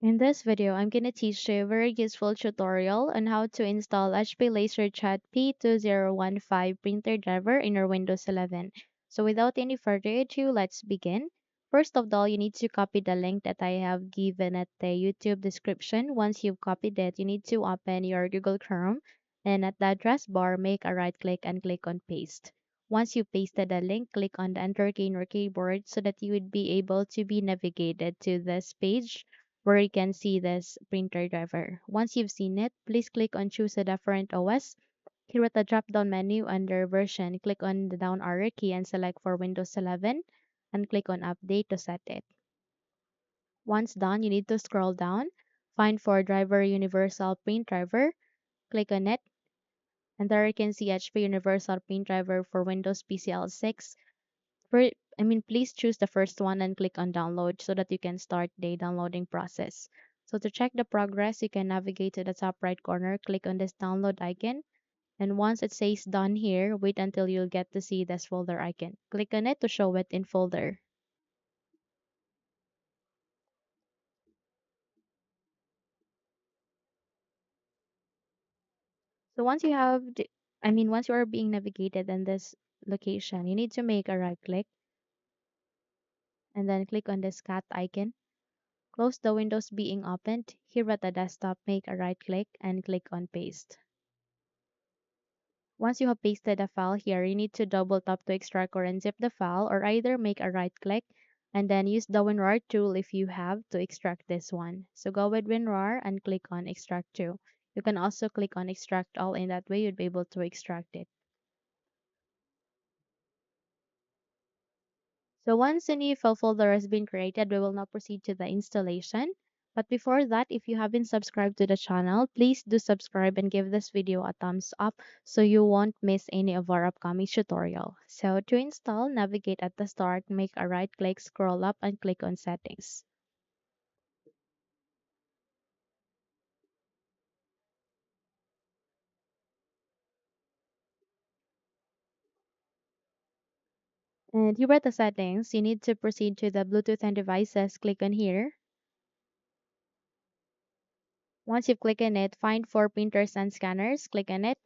In this video, I'm going to teach you a very useful tutorial on how to install HP LaserJet P2015 printer driver in your Windows 11. So without any further ado, let's begin. First of all, you need to copy the link that I have given at the YouTube description. Once you've copied it, you need to open your Google Chrome and at the address bar, make a right click and click on paste. Once you pasted the link, click on the enter key in your keyboard so that you would be able to be navigated to this page where you can see this printer driver. Once you've seen it, please click on choose a different OS. Here at the drop down menu under version, click on the down arrow key and select for Windows 11 and click on update to set it. Once done, you need to scroll down, find for driver universal print driver, click on it, and there you can see HP universal print driver for Windows PCL6. Please choose the first one and click on download so that you can start the downloading process. So to check the progress, you can navigate to the top right corner, click on this download icon, and once it says done here, wait until you'll get to see this folder icon. Click on it to show it in folder. So once you are being navigated in this location, you need to make a right click and then click on this cat icon. Close the windows being opened. Here at the desktop, make a right click and click on paste. Once you have pasted the file here, you need to double tap to extract or unzip the file or either make a right click and then use the WinRAR tool if you have to extract this one. So go with WinRAR and click on extract to. You can also click on extract all, in that way you'd be able to extract it. So once a new file folder has been created, we will now proceed to the installation. But before that, if you haven't subscribed to the channel, please do subscribe and give this video a thumbs up so you won't miss any of our upcoming tutorial. So to install, navigate at the start, make a right click, scroll up and click on settings. And here at the settings, you need to proceed to the Bluetooth and devices, click on here. Once you click on it, find for printers and scanners, click on it.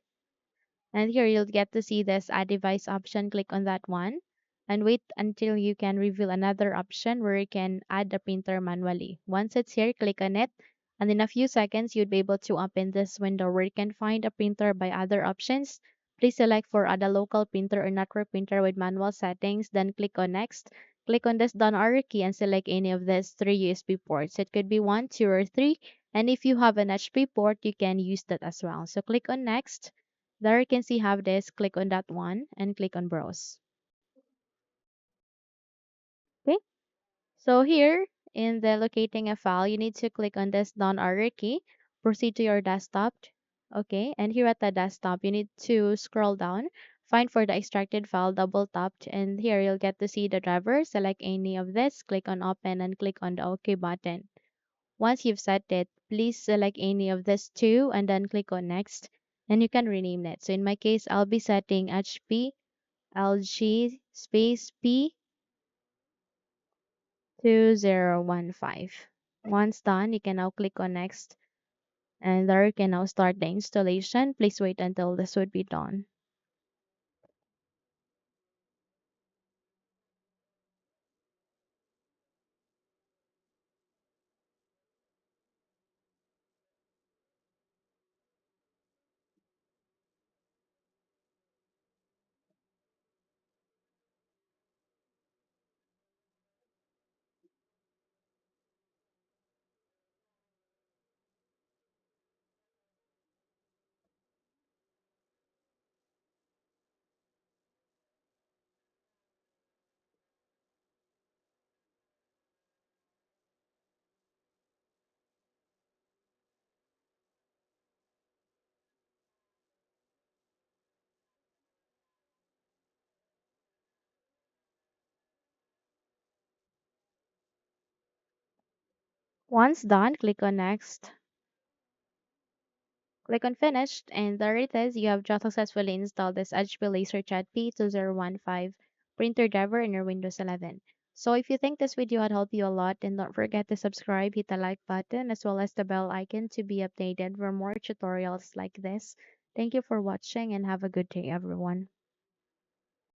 And here you'll get to see this add device option. Click on that one and wait until you can reveal another option where you can add the printer manually. Once it's here, click on it. And in a few seconds, you'll be able to open this window where you can find a printer by other options. Please select for add a local printer or network printer with manual settings. Then click on next. Click on this down arrow key and select any of these three USB ports. It could be 1, 2, or 3. And if you have an HP port, you can use that as well. So click on next. There you can see have this, click on that one and click on browse. Okay, so here in the locating a file, you need to click on this down arrow key, proceed to your desktop. Okay, and here at the desktop, you need to scroll down, find for the extracted file, double tapped, and here you'll get to see the driver. Select any of this, click on open and click on the OK button. Once you've set it, please select any of this two and then click on next and you can rename it. So in my case, I'll be setting HP LG space P2015. Once done, you can now click on next and there you can now start the installation. Please wait until this would be done. Once done, click on next. Click on finished and there it is. You have just successfully installed this HP LaserJet P2015 printer driver in your Windows 11. So if you think this video had helped you a lot, then don't forget to subscribe, hit the like button, as well as the bell icon to be updated for more tutorials like this. Thank you for watching and have a good day, everyone.